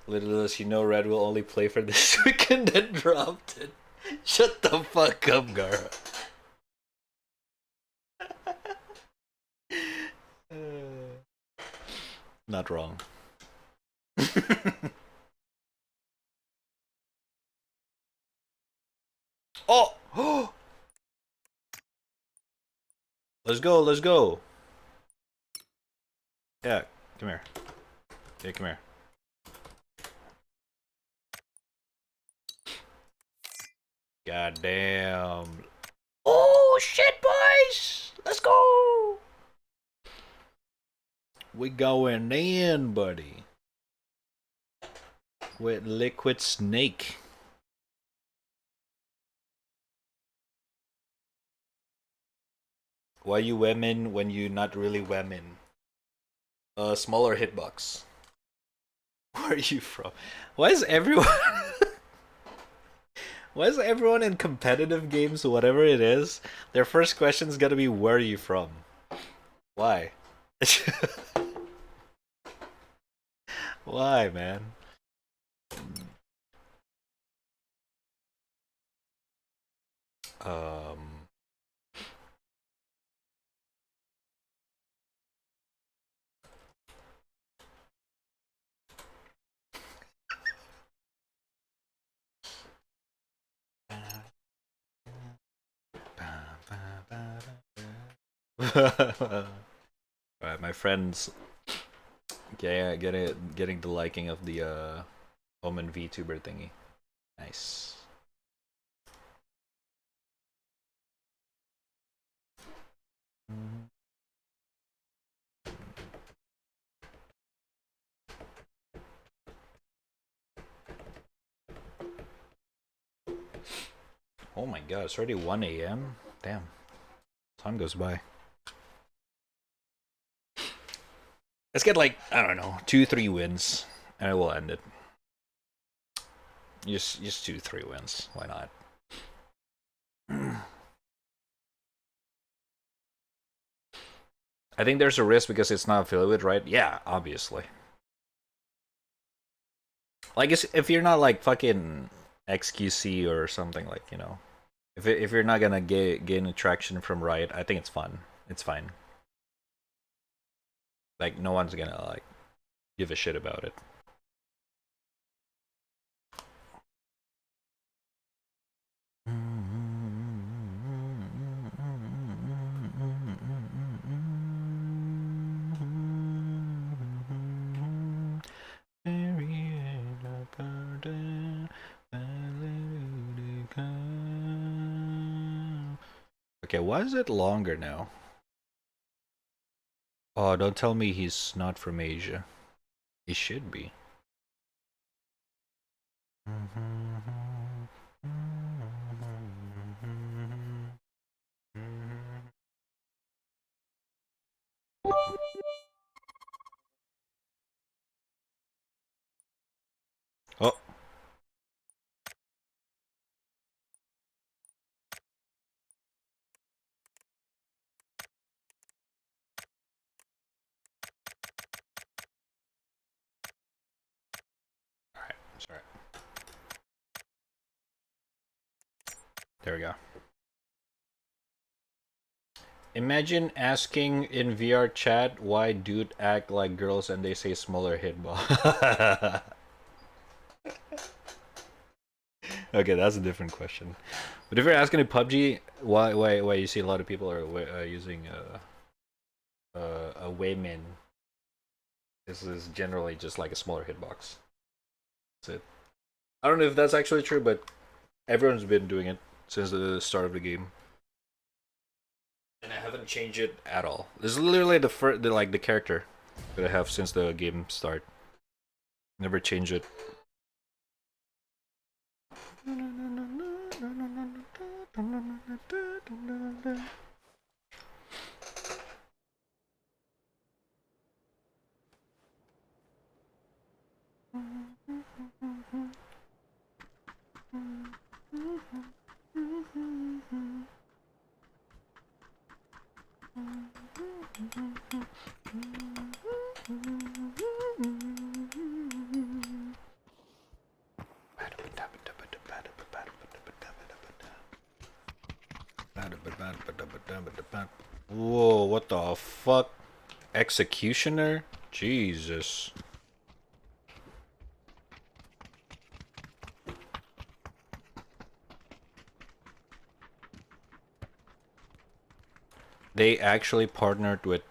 Little does she know Red will only play for this weekend and dropped it. Shut the fuck up, Gara. Not wrong. Oh! Let's go, let's go. Yeah, come here. Yeah, come here. God damn. Oh shit, boys! Let's go! We going in, buddy. With Liquid Snake. Why you women when you not really women? Smaller hitbox. Where are you from? Why is everyone Why is everyone in competitive games, whatever it is, their first question is gonna be where are you from? Why? Why, man? Um Alright, my friends getting the liking of the Omen VTuber thingy. Nice. Oh my god, it's already 1 AM? Damn. Time goes by. Let's get like, I don't know, 2-3 wins, and I will end it. Just 2-3 wins. Why not? I think there's a risk because it's not affiliated, right? Yeah, obviously. Like, if you're not like fucking XQC or something, like, you know, if you're not gonna gain attraction from Riot, I think it's fun. It's fine. Like, no one's gonna like give a shit about it. Okay, why is it longer now? Oh, don't tell me he's not from Asia. He should be. Oh. Alright, sorry. There we go. Imagine asking in VR chat why dude act like girls and they say smaller hitball. Okay, that's a different question. But if you're asking in PUBG why you see a lot of people are using a Waymin, this is generally just like a smaller hitbox. That's it. I don't know if that's actually true, but everyone's been doing it since the start of the game. And I haven't changed it at all. This is literally the character that I have since the game start. Never change it. What the fuck? Executioner? Jesus. They actually partnered with...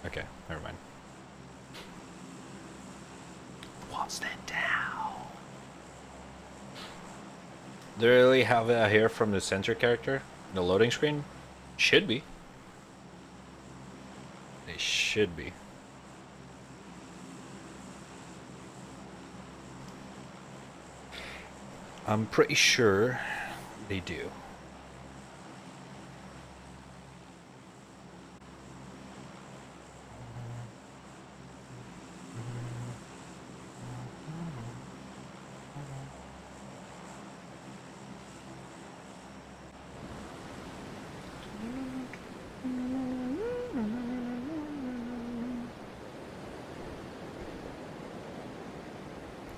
Okay, never mind. What's that down? Do they really have a hair from the center character? The loading screen? Should be. They should be. I'm pretty sure they do.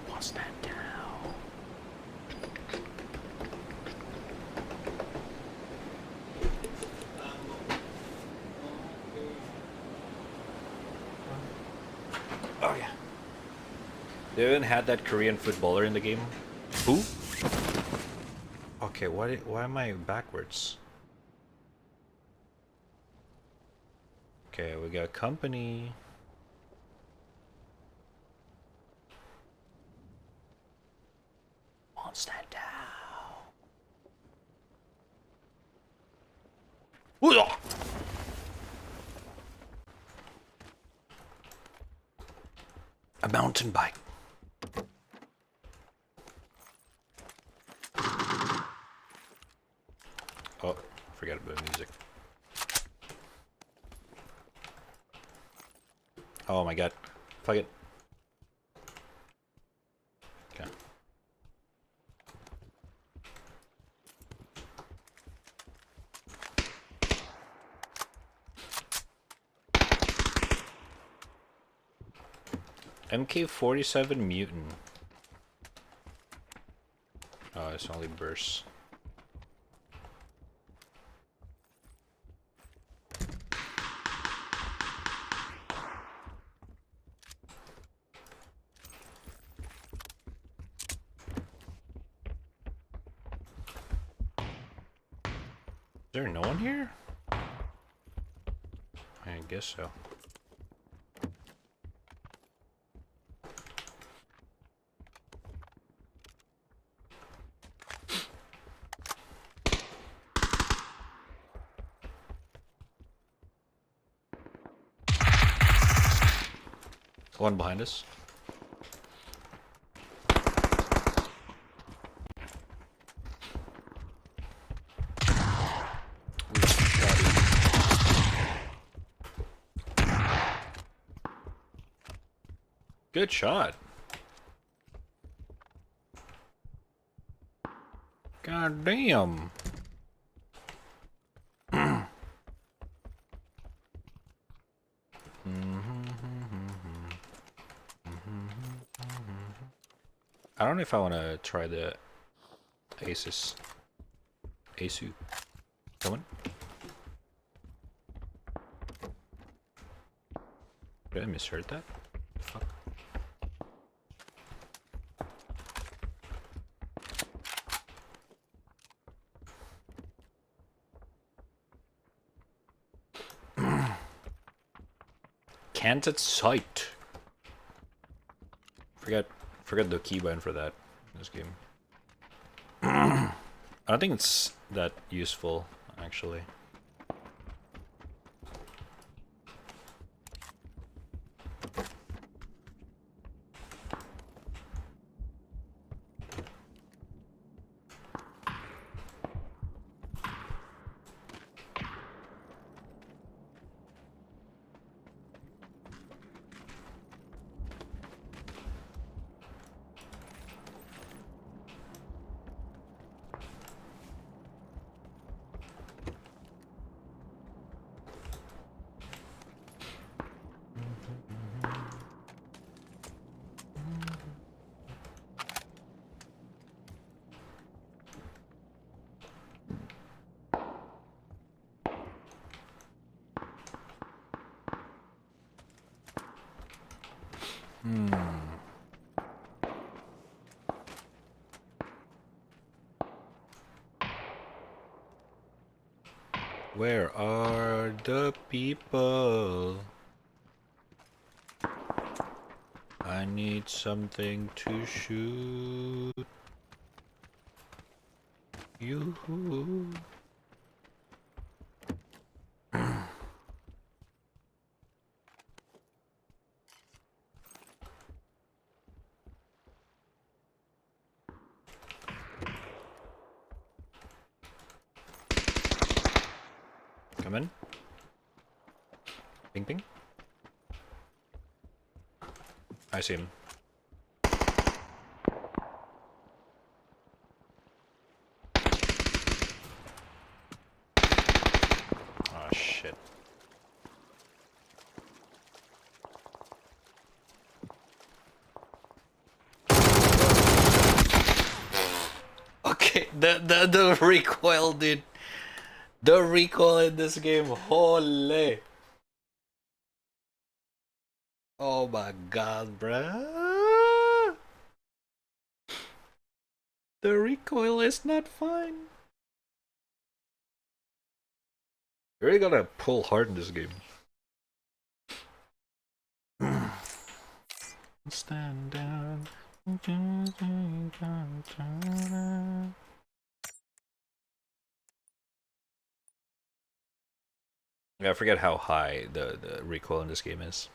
What's that down? Oh yeah. They even had that Korean footballer in the game. Who? Okay, why am I backwards? Okay, we got company. Wants that down. A mountain bike. Oh, forgot about music. Oh my god. Fuck it. Okay. MK47 Mutant. Oh, it's only bursts. Is there no one here? I guess so. One behind us. Good shot. God damn. I don't know if I want to try the Asus. Asu. Come on. Did I misheard that? Fuck. Can't at sight. Forgot the keybind for that in this game. I don't think it's that useful, actually. Hmm. Where are the people? I need something to shoot. You. Come in. Ping ping. I see him. Oh shit. Okay, the recoil, dude. The recoil in this game, holy. Oh my god, bruh. The recoil is not fine. You really gotta pull hard in this game. Stand down. Yeah, I forget how high the recoil in this game is.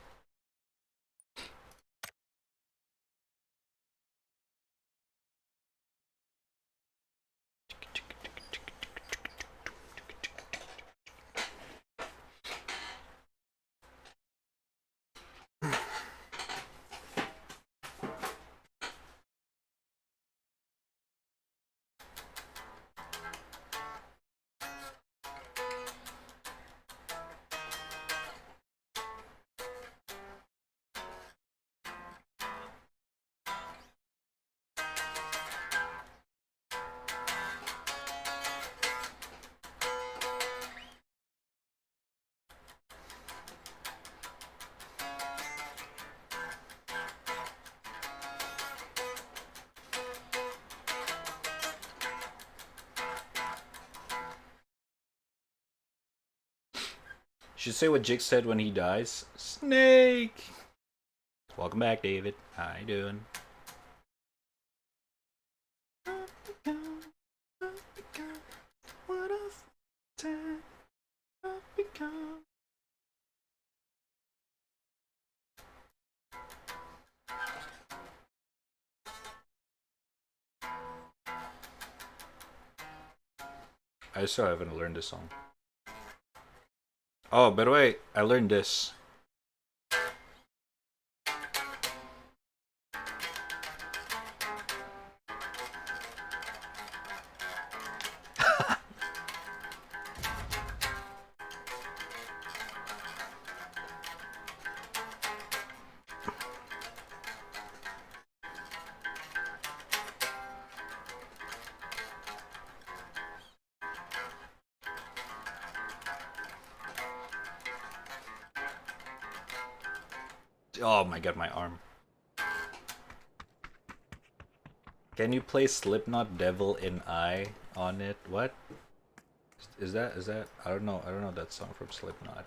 Should say what Jake said when he dies. Snake! Welcome back, David. How you doing? I still haven't learned this song. Oh, by the way, I learned this. Oh my god, my arm. Can you play Slipknot Devil in Eye on it? What? Is that I don't know that song from Slipknot.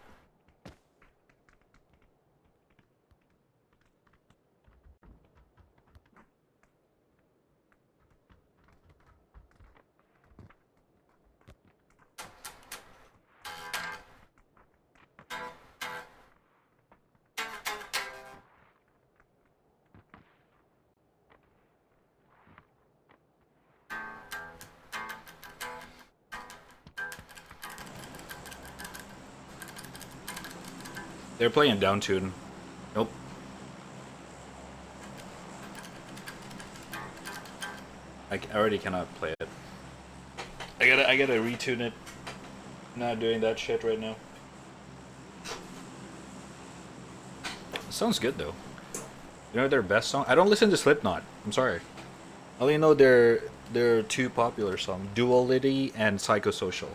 They're playing down tune. Nope. I already cannot play it. I gotta retune it. I'm not doing that shit right now. Sounds good though. You know their best song? I don't listen to Slipknot. I'm sorry. I only know their two popular songs, Duality and Psychosocial.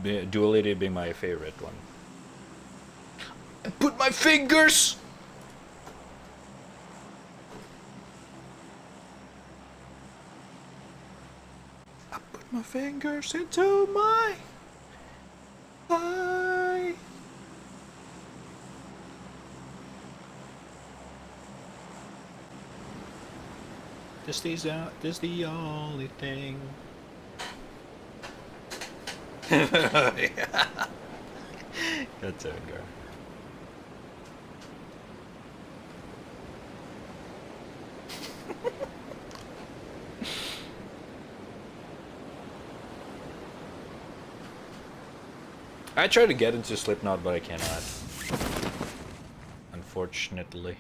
Duality being my favorite one. I put my fingers my fingers into my eye. This is the only thing. Yeah. That's it, girl. I try to get into Slipknot, but I cannot. Unfortunately.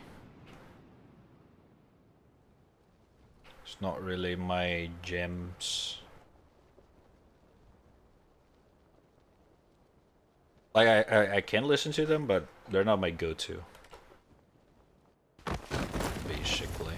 It's not really my gems. Like, I can listen to them, but they're not my go-to. Basically.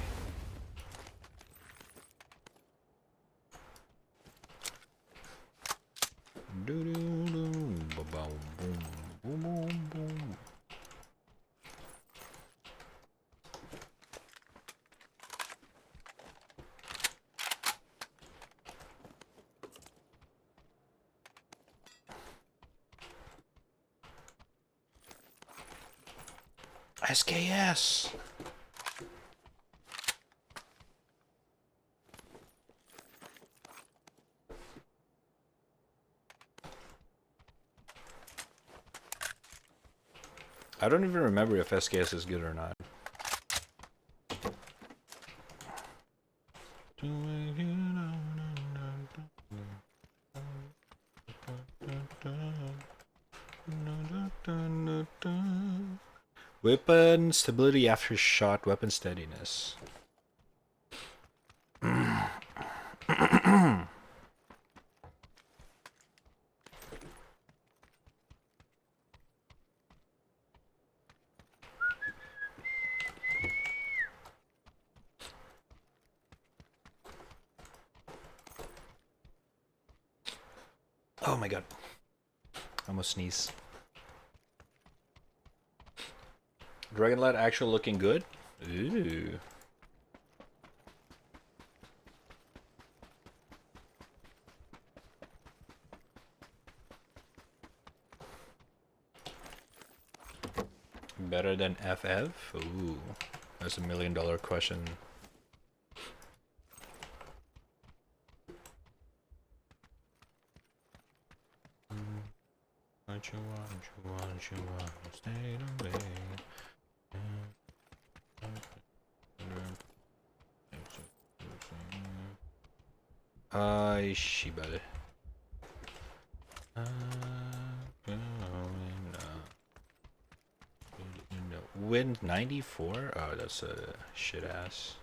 SKS. I don't even remember if SKS is good or not. Weapon stability after shot, weapon steadiness. Oh my god. I almost sneeze. Dragonlight actually looking good? Ooh. Better than FF? Ooh. That's $1 million question. What you want, stay away. Shibale. Wind 94? Oh, that's a shit ass.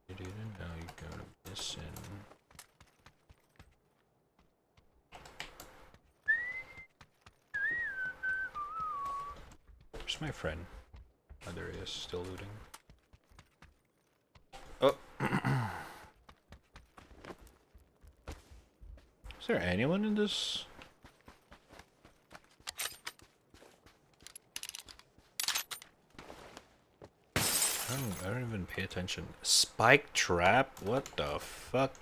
You didn't know you gotta listen. Where's my friend? Oh, there he is, still looting. Oh! Is there anyone in this? I don't even pay attention. Spike trap? What the fuck?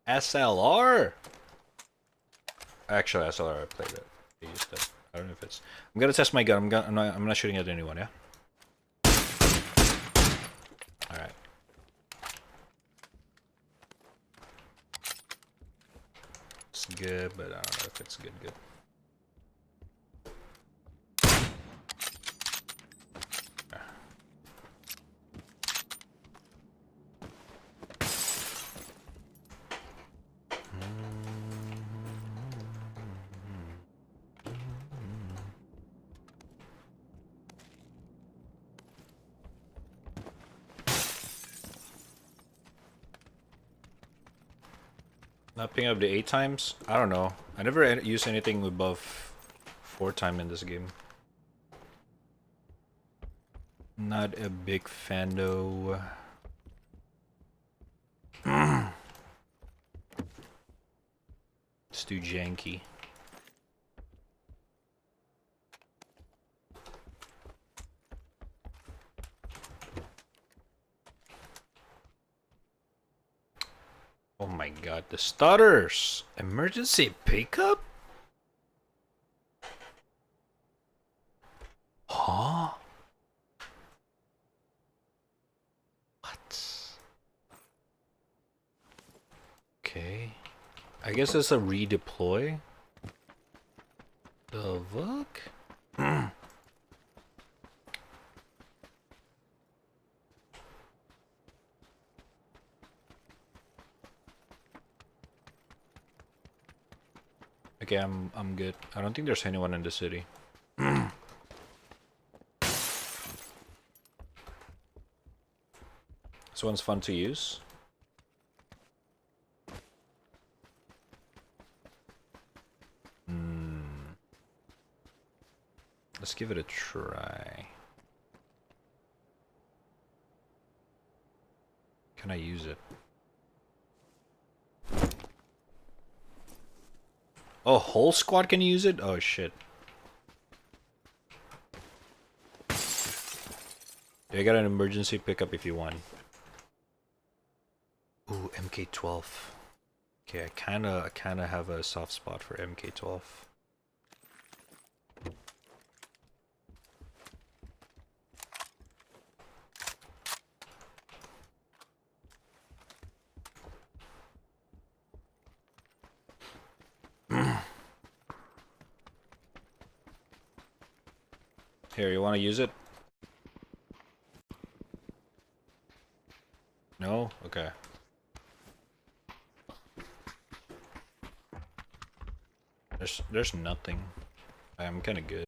SLR? Actually, SLR, I played it. I used it. I don't know if it's... I'm gonna test my gun. I'm not shooting at anyone, yeah? Alright. It's good, but I don't know if it's good. Not picking up the 8 times? I don't know. I never use anything above 4 time in this game. Not a big fan though. It's too janky. Oh my god, the stutters! Emergency pickup? Huh? What? Okay. I guess it's a redeploy. The fuck? Okay, I'm good. I don't think there's anyone in the city. This one's fun to use. Let's give it a try. Can I use it? Oh, whole squad can use it? Oh shit. I got an emergency pickup if you want. Ooh, MK12. Okay, I kinda have a soft spot for MK12. Here, you want to use it? No? Okay. There's nothing. I'm kind of good.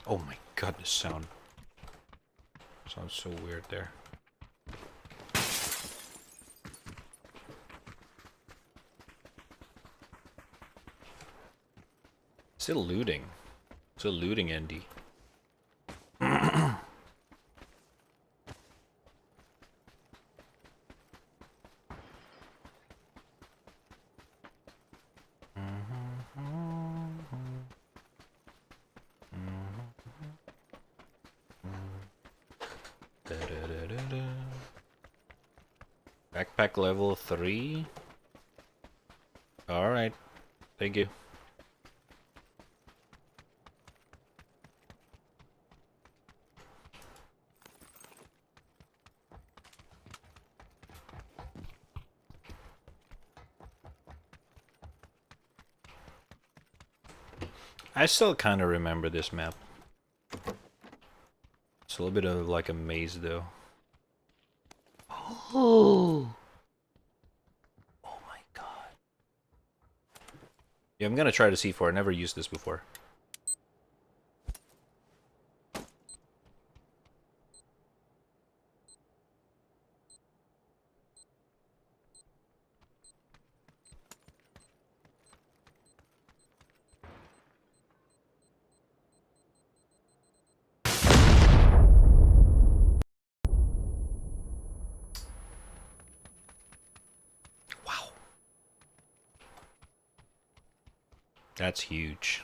Oh my god, the sound. Sounds so weird there. Still looting. Still looting, Andy. Backpack level 3. Alright. Thank you. I still kind of remember this map. It's a little bit of like a maze though. Oh. Oh my god. Yeah, I'm gonna try the C4. I never used this before. That's huge.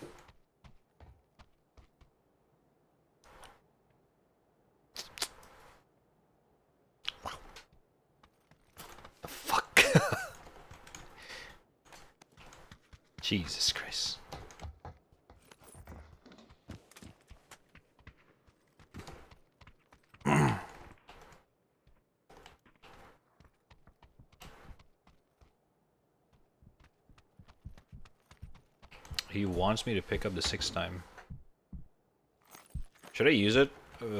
Wow. The fuck? Jesus Christ. He wants me to pick up the 6th time. Should I use it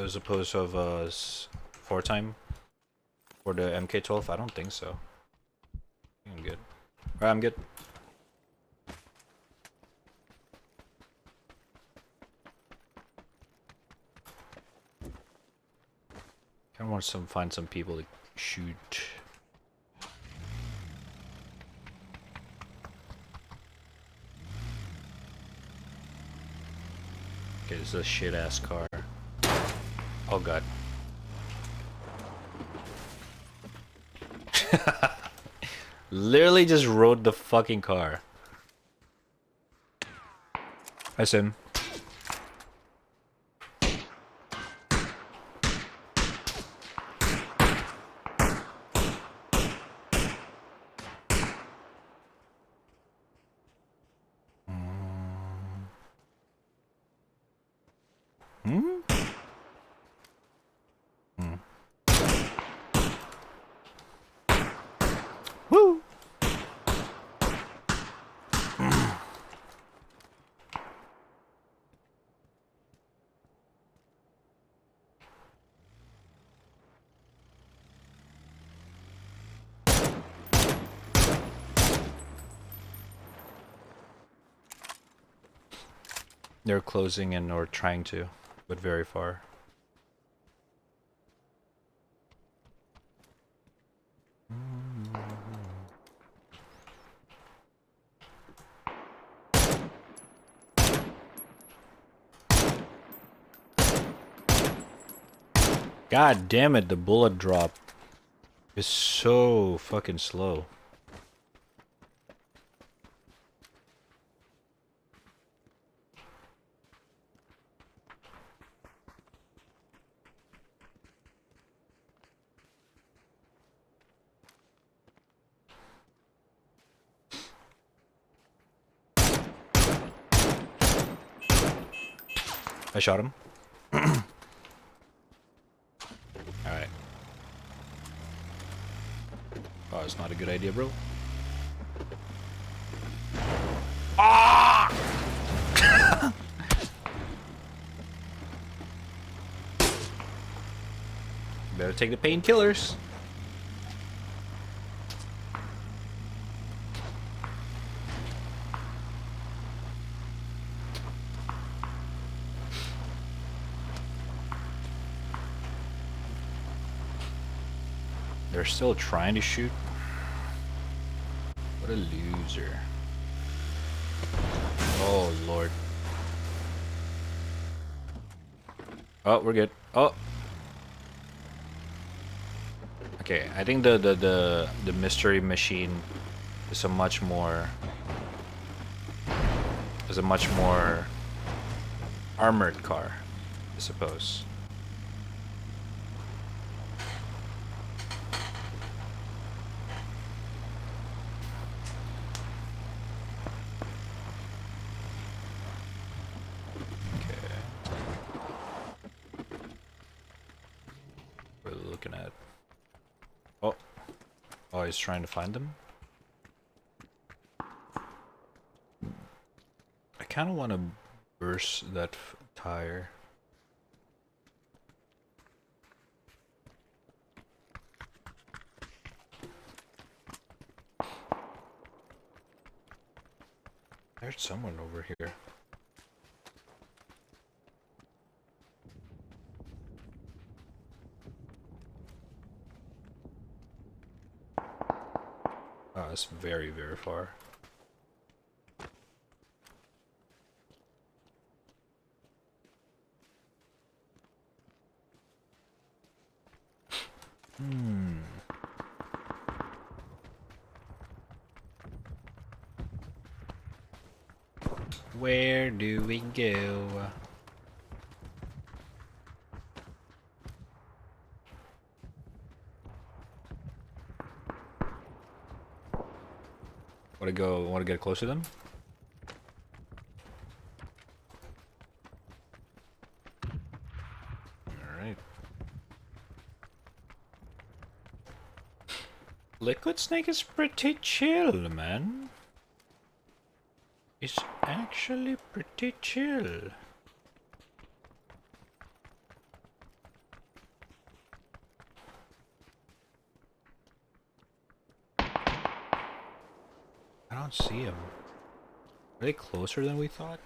as opposed to 4th time for the MK12? I don't think so. I'm good. Alright, I'm good. I want to find some people to shoot. Okay, this is a shit ass car. Oh god. Literally just rode the fucking car. Hi Sim. Hmm? Hmm. Woo! They're closing in or trying to, but very far. God damn it, the bullet drop is so fucking slow. I shot him. Alright. Oh, it's not a good idea, bro. Ah! Better take the painkillers. They're still trying to shoot. What a loser. Oh, Lord. Oh, we're good. Oh. Okay, I think the mystery machine is a much more armored car, I suppose. Looking at. Oh, he's trying to find them. I kind of want to burst that tire. There's someone over here. Oh, it's very, very far. Where do we go? Want to get close to them? Alright. Liquid Snake is pretty chill, man. It's actually pretty chill. I don't see him. Are they closer than we thought?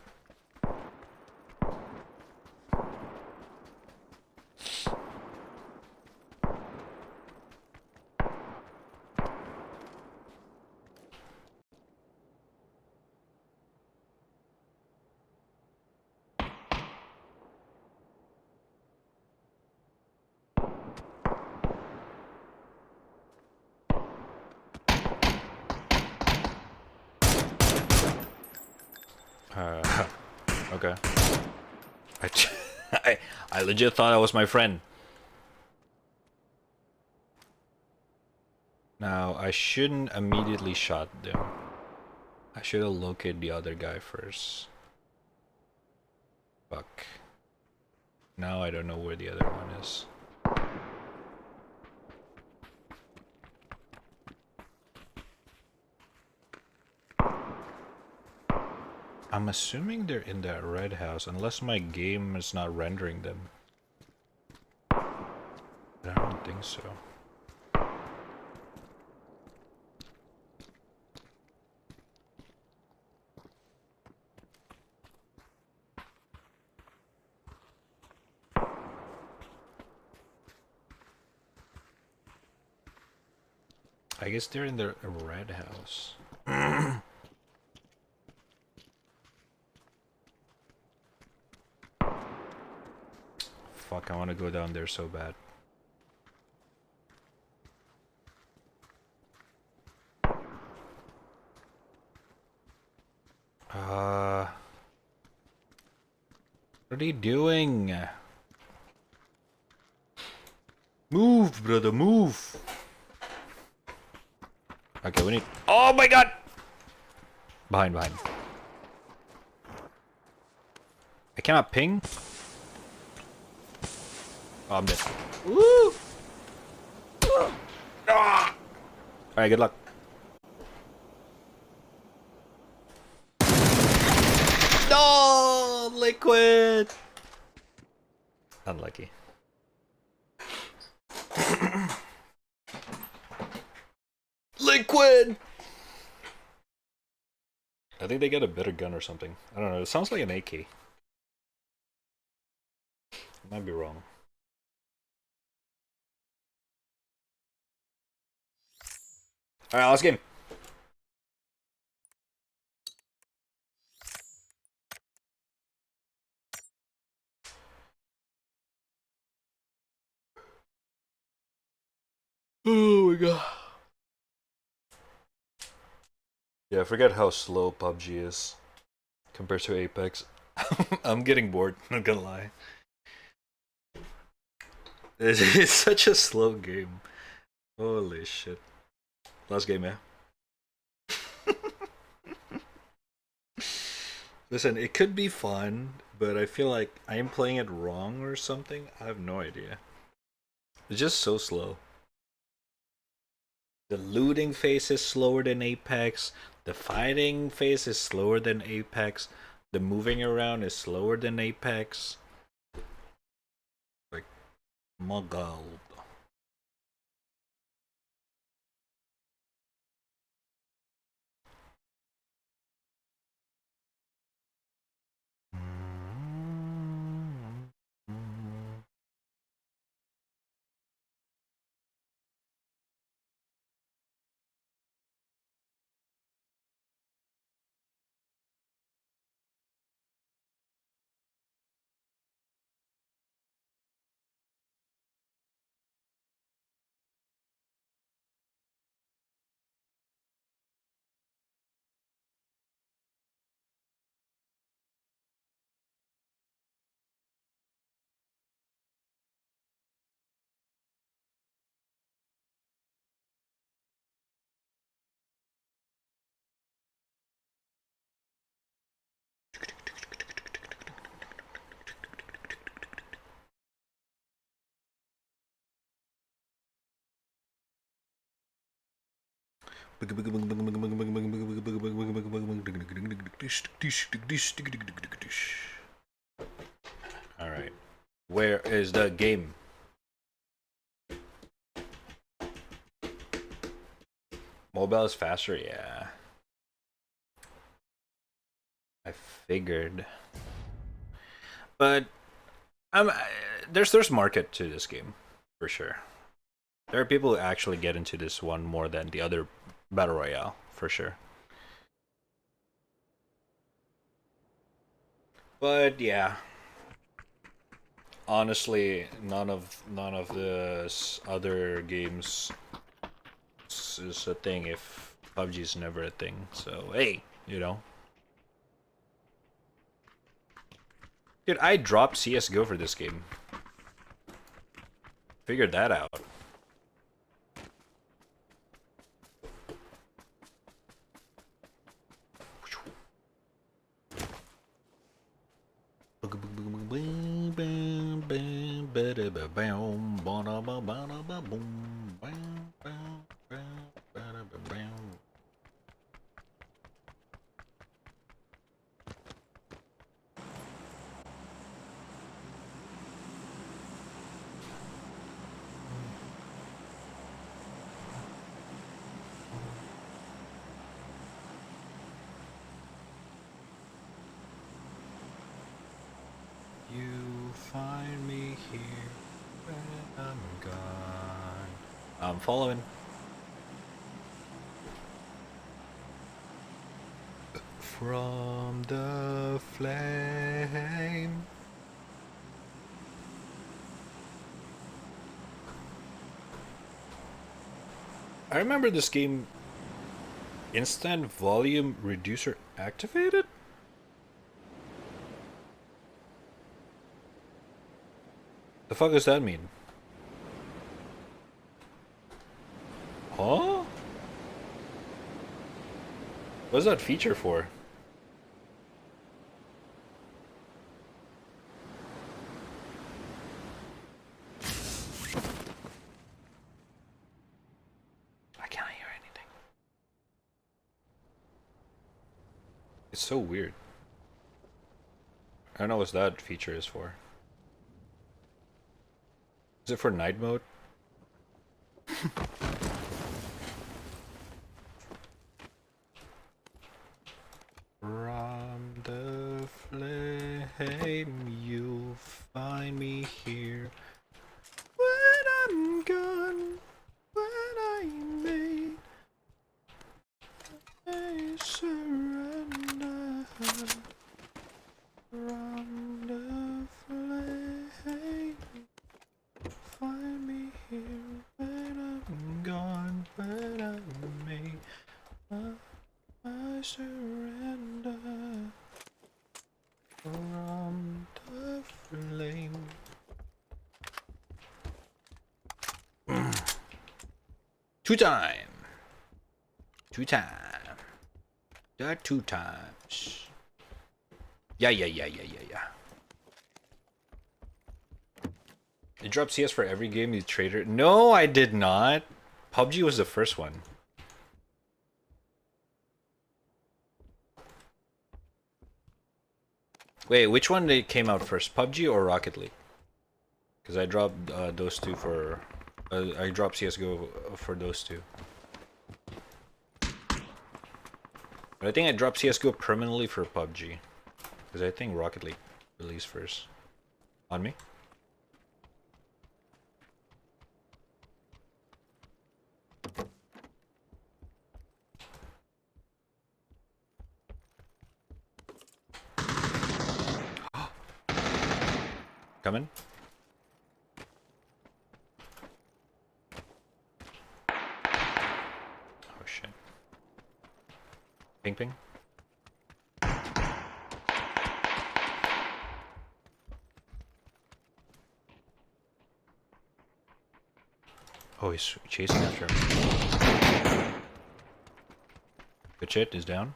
Okay. I legit thought that was my friend. Now, I shouldn't immediately shot them. I should have located the other guy first. Fuck. Now I don't know where the other one is. I'm assuming they're in that red house, unless my game is not rendering them. But I don't think so. I guess they're in the red house. Fuck, I want to go down there so bad. What are you doing? Move, brother, move! Okay, we need... Oh my god! Behind. I cannot ping? Oh, I'm dead. Woo! Ah! Alright, good luck. No! Liquid! Unlucky. Liquid! I think they got a better gun or something. I don't know, it sounds like an AK. Might be wrong. Alright, last game. Oh my god. Yeah, I forget how slow PUBG is compared to Apex. I'm getting bored, not gonna lie. It's such a slow game. Holy shit. Last game, yeah. Listen, it could be fun, but I feel like I am playing it wrong or something. I have no idea. It's just so slow. The looting phase is slower than Apex. The fighting phase is slower than Apex. The moving around is slower than Apex. Like, my god. Alright. Where is the game? Mobile is faster? Yeah. I figured. But there's market to this game, for sure. There are people who actually get into this one more than the other Battle Royale, for sure. But yeah. Honestly, none of the other games is a thing if PUBG is never a thing. So hey, you know. Dude, I dropped CS:GO for this game. Figured that out. You find me here when I'm gone. I'm following. From the flame. I remember this game. Instant volume reducer activated? The fuck does that mean? Huh? What's that feature for? I can't hear anything. It's so weird. I don't know what that feature is for. Is it for night mode? From the flame, you'll find me here. When I'm gone, when I'm made, I surrender. From the flame, find me here. When I'm gone, when I'm made, I surrender. From the flame. Two time. That 2 times. Yeah. You dropped CS for every game you traded? No, I did not. PUBG was the first one. Wait, which one came out first, PUBG or Rocket League? Because I dropped those two for... I dropped CSGO for those two. But I think I dropped CSGO permanently for PUBG. Because I think Rocket League released first. On me? Coming? Oh shit. Ping ping? Oh, he's chasing after him. Good shit, is down.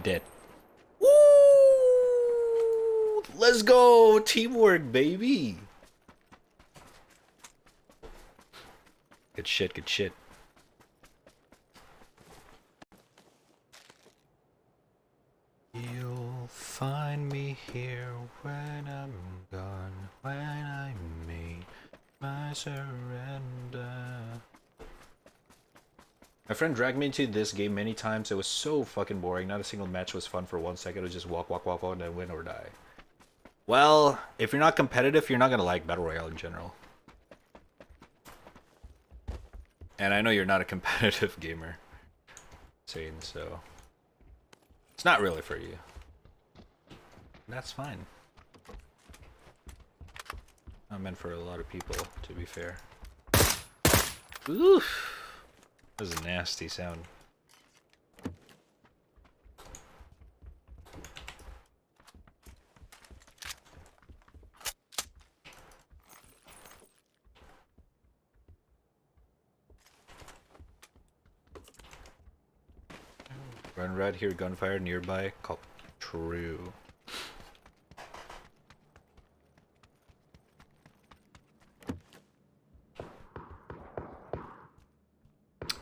Dead. Woo! Let's go! Teamwork, baby! Good shit, good shit. You'll find me here when I'm gone, when I made my surrender. My friend dragged me into this game many times. It was so fucking boring. Not a single match was fun for 1 second. It was just walk, and then win or die. Well, if you're not competitive, you're not gonna like Battle Royale in general. And I know you're not a competitive gamer, Satan, so it's not really for you. That's fine. Not meant for a lot of people, to be fair. Oof. That was a nasty sound. When Red hear gunfire nearby, call true.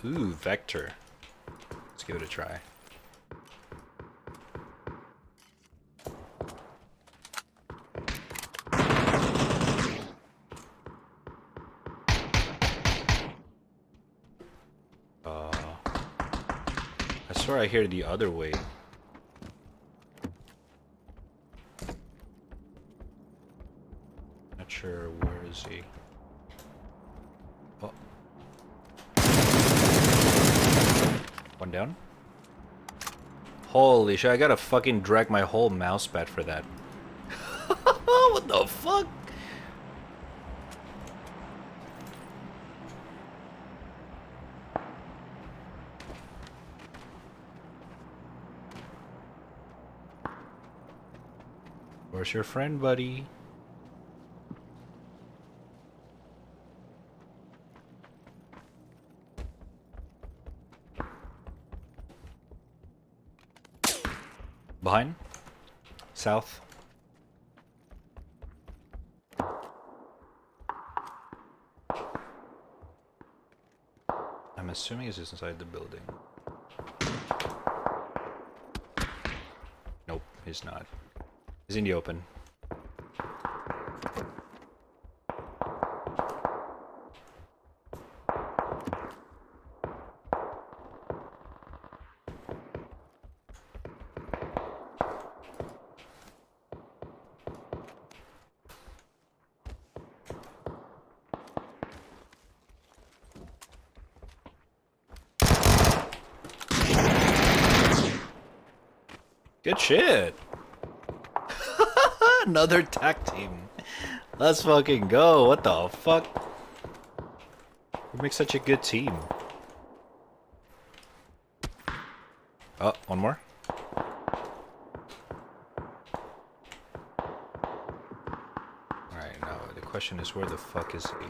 Ooh, Vector. Let's give it a try. I swear I hear the other way. Not sure where is he. Oh. One down. Holy shit, I gotta fucking drag my whole mouse pad for that. What the fuck? Where's your friend, buddy? Behind? South? I'm assuming it's just inside the building. Nope, he's not. He's in the open. Good shit. Another tag team. Let's fucking go. What the fuck? We make such a good team. Oh, one more. Alright, now the question is, where the fuck is he?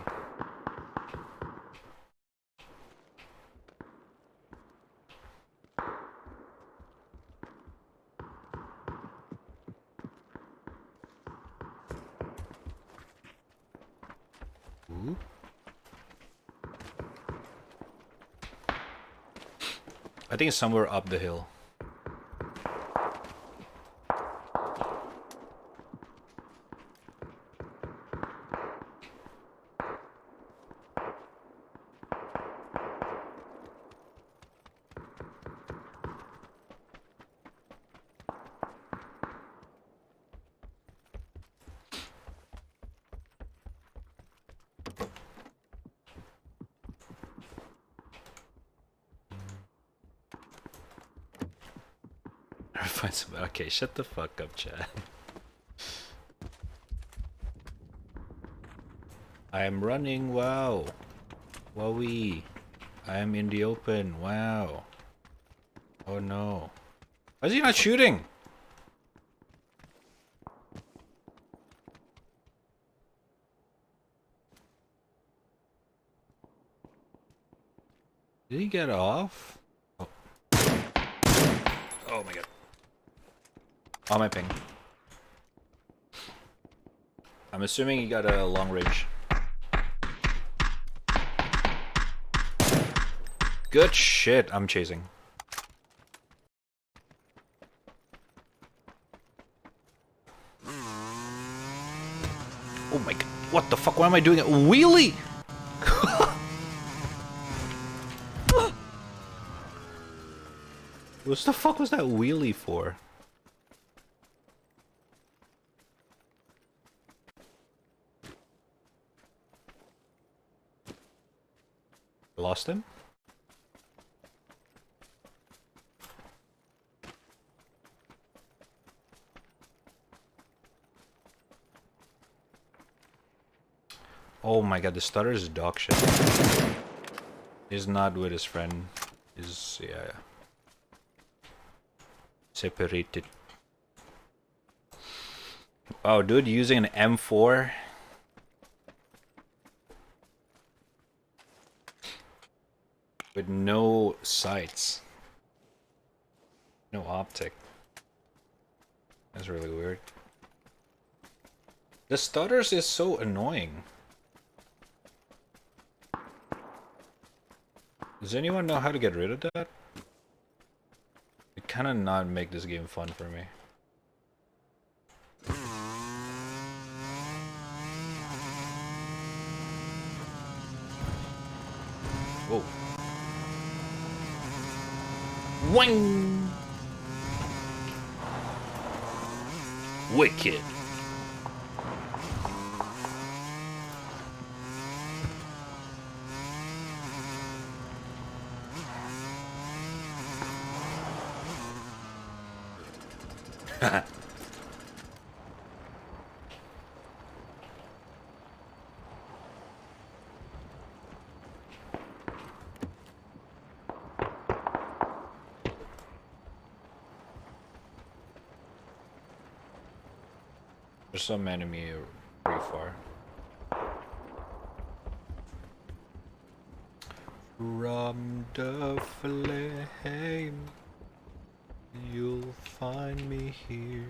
Ooh. I think it's somewhere up the hill. Find some. Okay, shut the fuck up, Chad. I am running. Wow. Wowie. I am in the open. Wow. Oh no. Why is he not shooting? Did he get off? Oh, oh my god. On my ping. I'm assuming he got a long range. Good shit, I'm chasing. Oh my god, what the fuck, why am I doing it? Wheelie! What the fuck was that wheelie for? Lost him? Oh my god, the stutter is dog shit. He's not with his friend. He's, yeah. Separated. Oh, dude, using an M4. With no sights. No optic. That's really weird. The stutters is so annoying. Does anyone know how to get rid of that? It kind of not make this game fun for me. Whoa. Wing! Wicked. There's some enemy pretty far. From the flame, you'll find me here.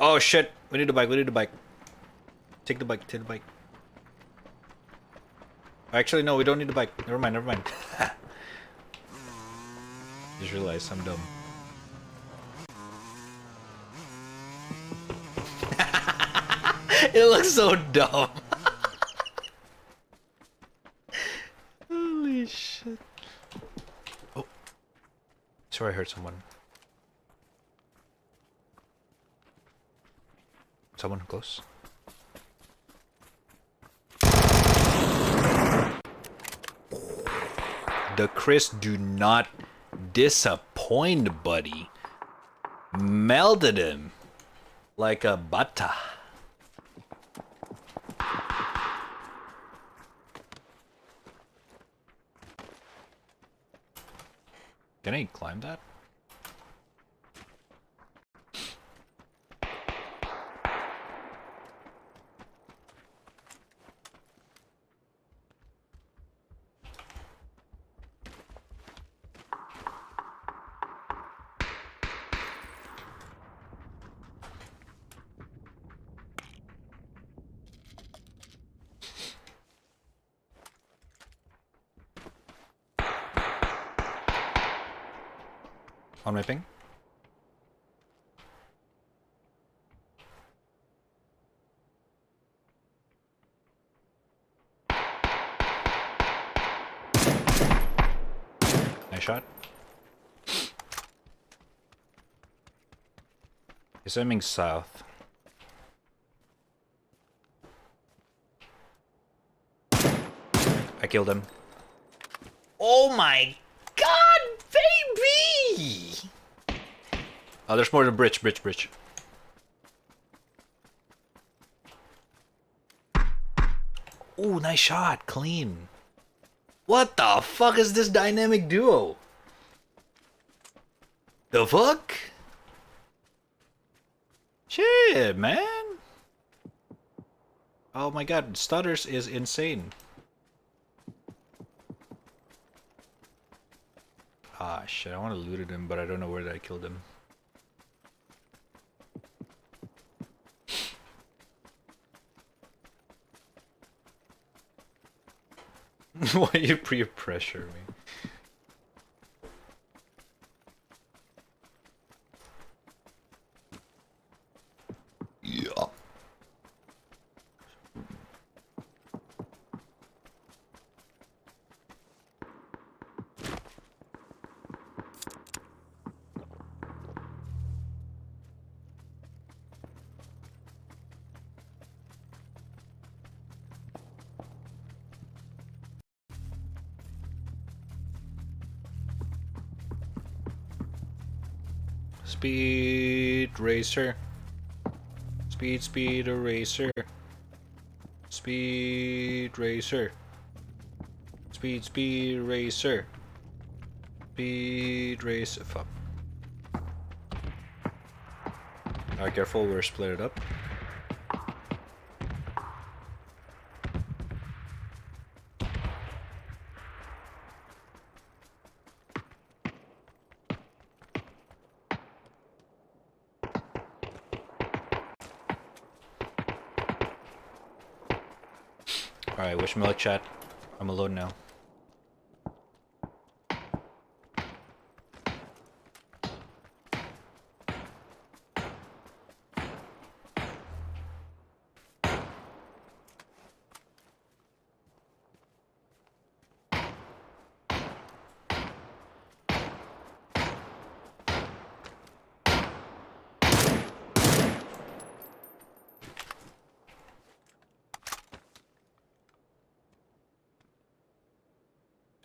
Oh shit! We need a bike. We need a bike. Take the bike. Take the bike. Actually, no. We don't need the bike. Never mind. Never mind. Just realized I'm dumb. It looks so dumb. Holy shit. Oh. Sorry, I heard someone. Someone close. The Chris do not disappoint, buddy. Melted him like a butter. Can I climb that? On my ping. Nice shot. He's aiming south. I killed him. Oh my god, baby! Oh, there's more than bridge. Oh, nice shot. Clean. What the fuck is this dynamic duo? The fuck? Shit, man. Oh my god, Stutters is insane. Ah, shit, I want to loot him, but I don't know where I killed him. Why you pre-pressure me? Yeah. Speed racer. Speed eraser. Speed racer. Speed racer. Speed race. Fuck. Alright, careful, we're split it up. Alright, wish me luck, chat. I'm alone now.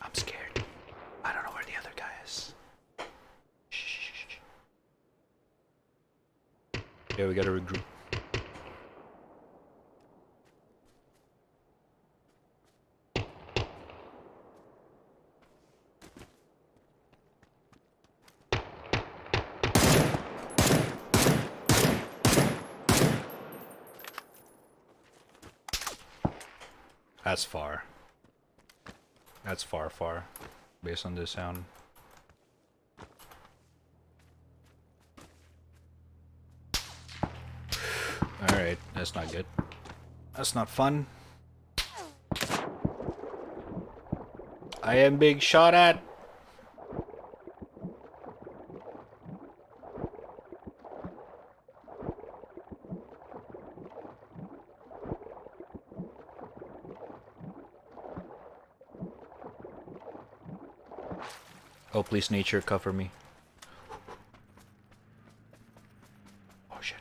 I'm scared. I don't know where the other guy is. Shh. Yeah, we gotta regroup. That's far. That's far, based on this sound. Alright, that's not good. That's not fun. I am being shot at! Oh, please, nature, cover me. Oh, shit.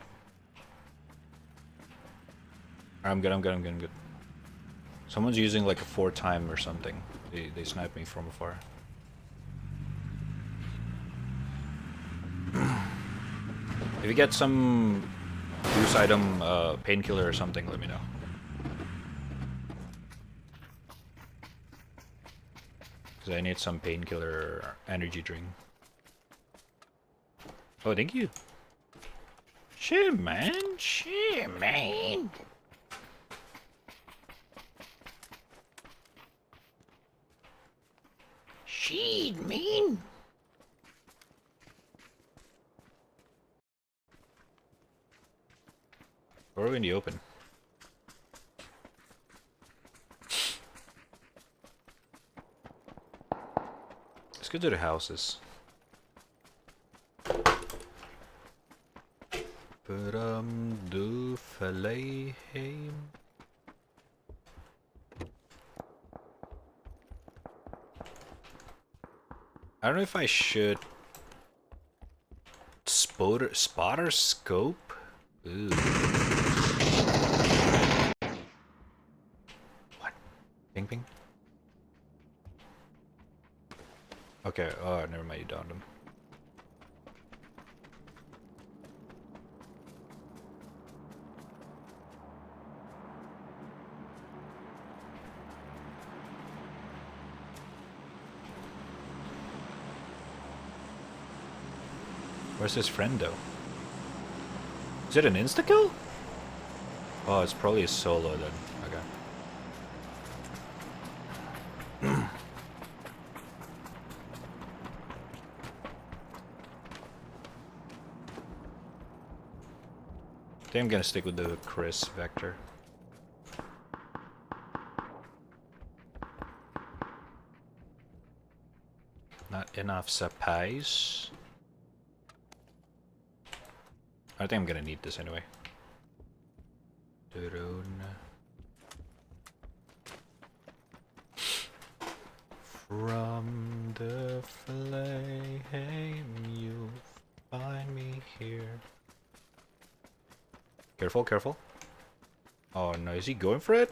I'm good. Someone's using like a 4-time or something. They sniped me from afar. If you get some use item, painkiller or something, let me know. Because I need some painkiller energy drink. Oh, thank you. Shit, man. Shit, man. Or are we in the open? Let's go to the houses. Du Verleiheim. I don't know if I should spotter scope. Ooh. What? Ping. Okay. Oh, never mind. You downed him. Where's his friend, though? Is it an insta-kill? Oh, it's probably a solo, then. Okay. I think I'm gonna stick with the Chris vector. Not enough supplies. I think I'm gonna need this anyway. From the flame, you find me here. Careful. Oh no, is he going for it?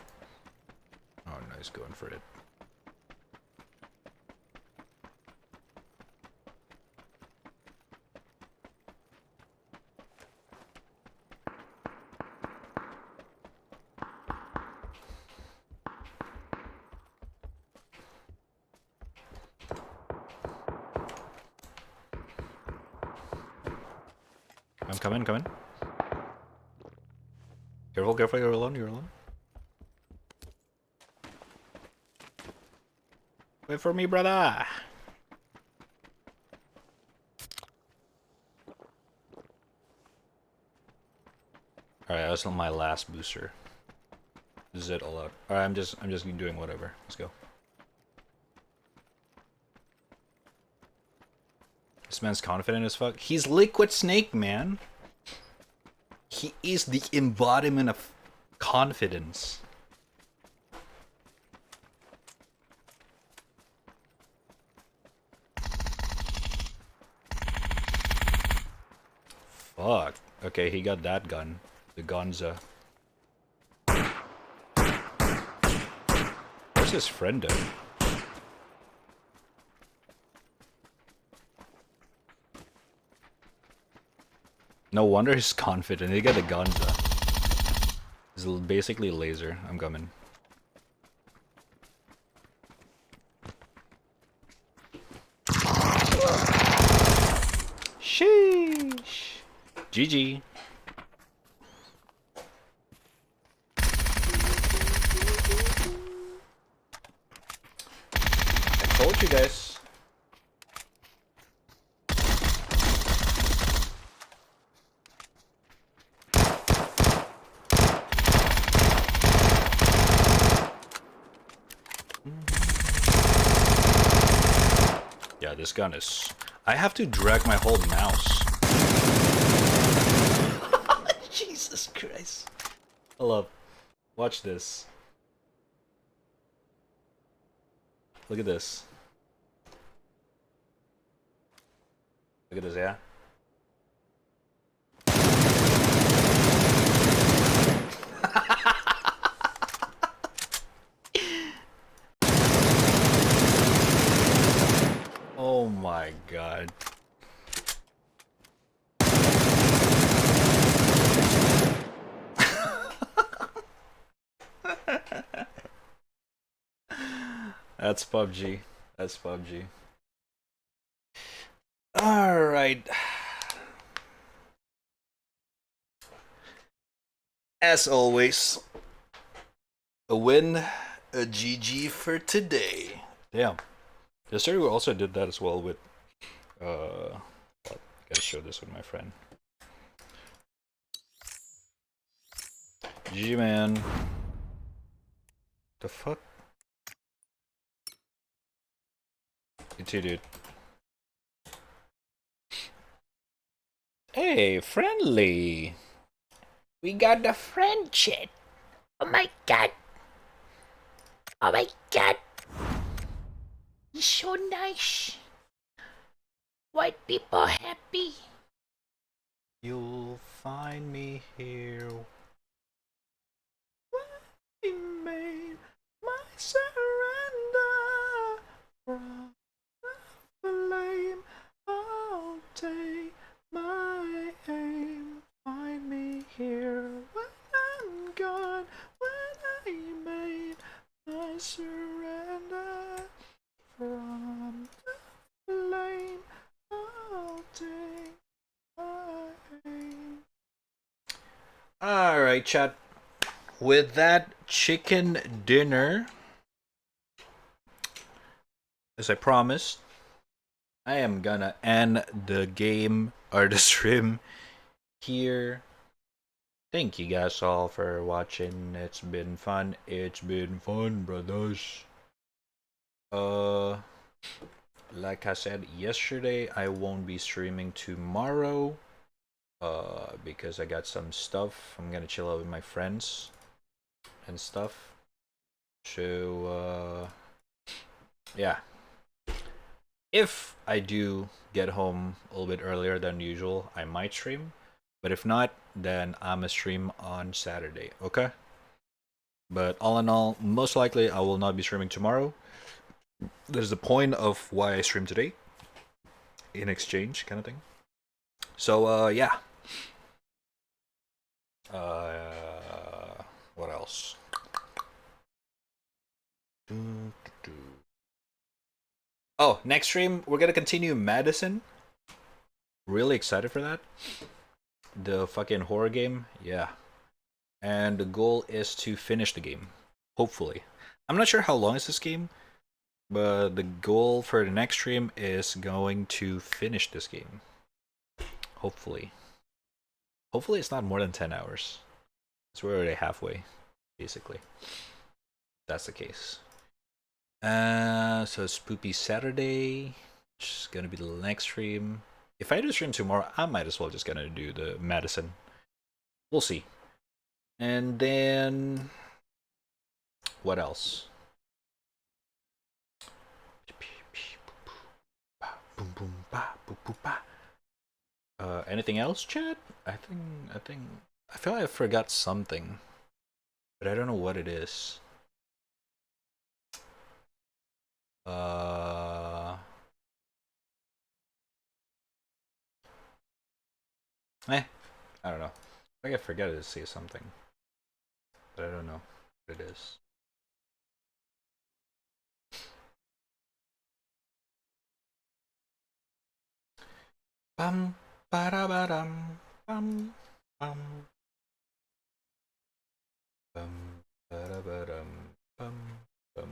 Oh no, he's going for it. I'm coming. Careful, you're alone. Wait for me, brother! Alright, that's my last booster. Zit all out. Alright, I'm just doing whatever. Let's go. This man's confident as fuck. He's Liquid Snake, man. He is the embodiment of confidence. Fuck. Okay, he got that gun. The Gonza. Where's his friend at? No wonder he's confident. He got the Gonza. It's basically laser. I'm coming. Sheesh. GG. I told you guys. Yeah, this gun is... I have to drag my whole mouse. Jesus Christ. Hold up. Watch this. Look at this. Look at this, yeah? Oh my god. That's PUBG. That's PUBG. Alright. As always, a win, a GG for today. Damn. Yesterday we also did that as well with well, I gotta show this with my friend. GG, man. The fuck? You too, dude. Hey, friendly. We got the friend chat. Oh my god. Oh my god. He's so nice. White people happy. You'll find me here. I made my surrender from the flame. I'll take my aim. Find me here when I'm gone. When I made my surrender from the flame, I'll take my aim. Alright, chat. With that chicken dinner, as I promised, I am gonna end the game or the stream here. Thank you guys all for watching. It's been fun. It's been fun, brothers. Like I said yesterday, I won't be streaming tomorrow. Because I got some stuff. I'm gonna chill out with my friends and stuff. So, yeah. If I do get home a little bit earlier than usual, I might stream. But if not, then I'm a stream on Saturday, okay? But all in all, most likely I will not be streaming tomorrow. There's the point of why I stream today. In exchange, kind of thing. So, yeah. What else? Oh, next stream, we're gonna continue Madison. Really excited for that. The fucking horror game, yeah. And the goal is to finish the game, hopefully. I'm not sure how long is this game, but the goal for the next stream is going to finish this game. Hopefully. Hopefully it's not more than 10 hours. So we're already halfway. basically. That's the case. So Spoopy Saturday, which is gonna be the next stream. If I do stream tomorrow, I might as well just gonna do the Madison. We'll see. And then what else? Anything else, chat? I feel like I forgot something, but I don't know what it is. I don't know. I think I forgot to say something, but I don't know what it is. Bum ba-da-ba-dum bum bum bum ba-da-ba-dum bum bum.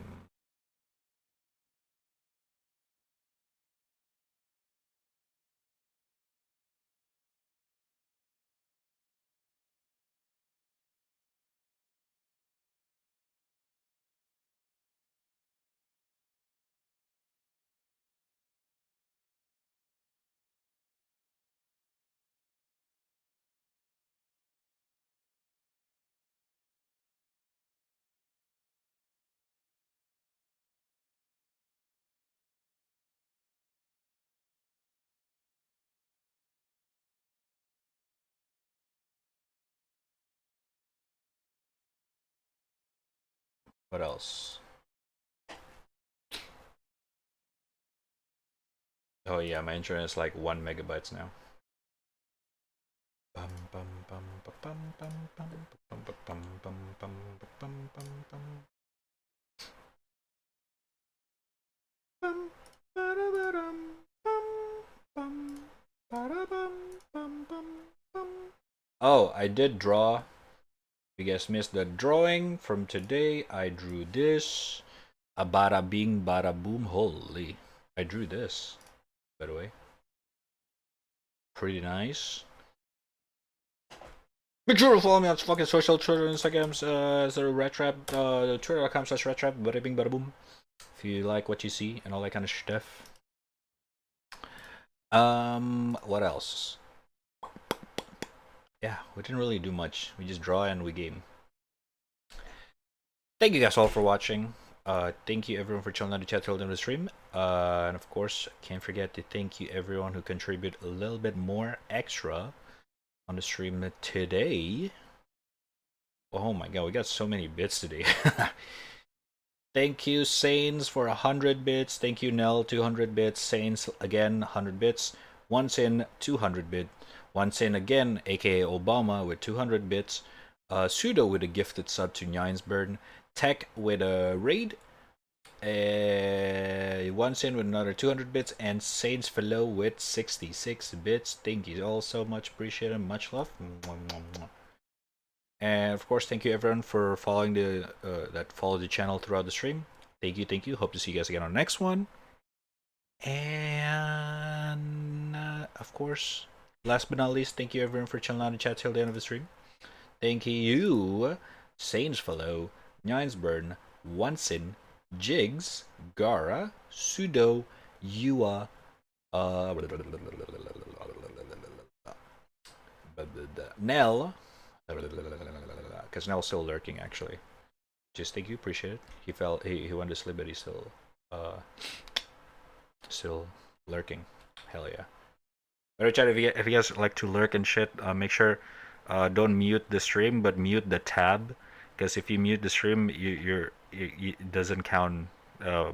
What else? Oh yeah, my internet is like 1 megabytes now. Bum bum bum bum bum bum bum bum bum bum bum bum bum bum. Bum ba-da-ba-dum bum bum ba-da-bum bum bum bum. Oh, I did draw. You guys missed the drawing from today. I drew this. A bada bing, bada boom. Holy. I drew this, by the way. Pretty nice. Make sure to follow me on fucking social, Twitter, Instagrams, the raddtrap, twitter.com/raddtrap, bada bing, bada boom. If you like what you see and all that kind of stuff. What else? Yeah, we didn't really do much. We just draw and we game. Thank you guys all for watching. Thank you everyone for chilling out the chat till the end of the stream. And of course, can't forget to thank you everyone who contribute a little bit more extra on the stream today. Oh my god, we got so many bits today. Thank you Sains for 100 bits. Thank you Nell, 200 bits. Sains again, 100 bits. One Sin, 200 bits. One Sin again, aka Obama, with 200 bits. Pseudo with a gifted sub to Nyinesburn. Tech with a raid. One Sin with another 200 bits. And Saints Fellow with 66 bits. Thank you all so much. Appreciate it. Much love. And of course, thank you everyone for following that follow the channel throughout the stream. Thank you, thank you. Hope to see you guys again on the next one. And of course, last but not least, thank you everyone for chilling out and chat till the end of the stream. Thank you, Saints Fellow, Nyinesburn, Onsin, Jigs, Gara, Pseudo, Yua, Nell, because Nell's still lurking actually. Just thank you, appreciate it. He went to sleep, but he's still lurking. Hell yeah. But chat, if you guys like to lurk and shit, make sure don't mute the stream, but mute the tab, because if you mute the stream, it doesn't count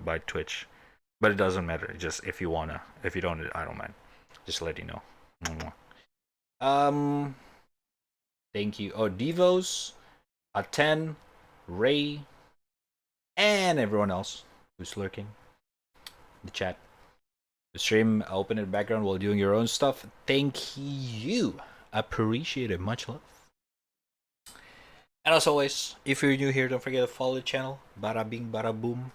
by Twitch. But it doesn't matter. Just if you wanna, if you don't, I don't mind. Just let you know. Thank you. Oh, Devos, A10, Ray, and everyone else who's lurking in the chat. The stream, open in the background while doing your own stuff. Thank you. Appreciate it. Much love. And as always, if you're new here, don't forget to follow the channel. Bada bing, bada boom.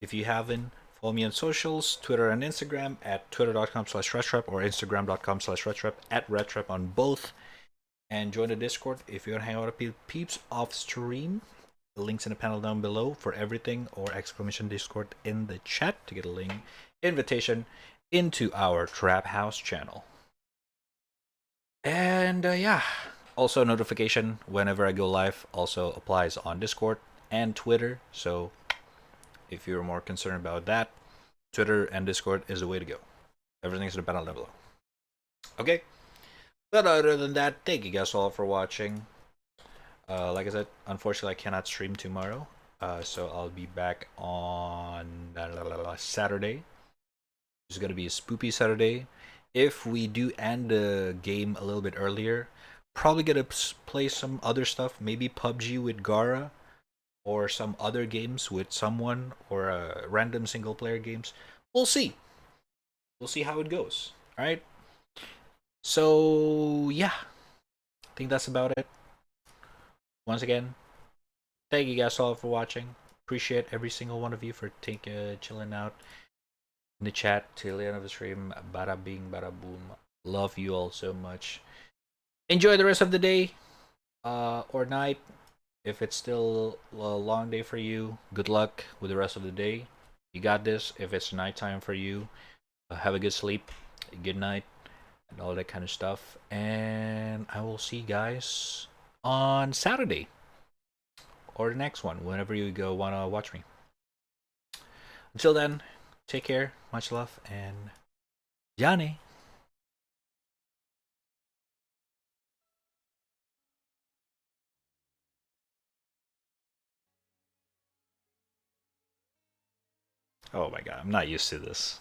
If you haven't, follow me on socials, Twitter and Instagram at twitter.com/raddtrap or instagram.com/raddtrap at raddtrap on both. And join the Discord if you want to hang out with peeps off stream. The link's in the panel down below for everything, or exclamation Discord in the chat to get a link invitation into our Trap House channel. And yeah, also notification whenever I go live also applies on Discord and Twitter. So if you're more concerned about that, Twitter and Discord is the way to go. Everything's in the panel down below. Okay. But other than that, thank you guys all for watching. Like I said, unfortunately, I cannot stream tomorrow. So I'll be back on Saturday. It's going to be a spoopy Saturday. If we do end the game a little bit earlier, probably going to play some other stuff. Maybe PUBG with Gara, or some other games with someone, or random single player games. We'll see. We'll see how it goes. All right. So yeah, I think that's about it. Once again, thank you guys all for watching. Appreciate every single one of you for chilling out in the chat till the end of the stream. Bada bing, bada boom. Love you all so much. Enjoy the rest of the day or night. If it's still a long day for you, good luck with the rest of the day. You got this. If it's nighttime for you, have a good sleep, good night, and all that kind of stuff. And I will see you guys on Saturday or the next one, whenever you go wanna watch me. Until then, take care, much love, and Johnny. Oh my god, I'm not used to this.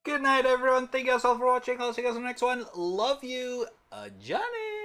Good night, everyone. Thank you guys all for watching. I'll see you guys in the next one. Love you, Johnny.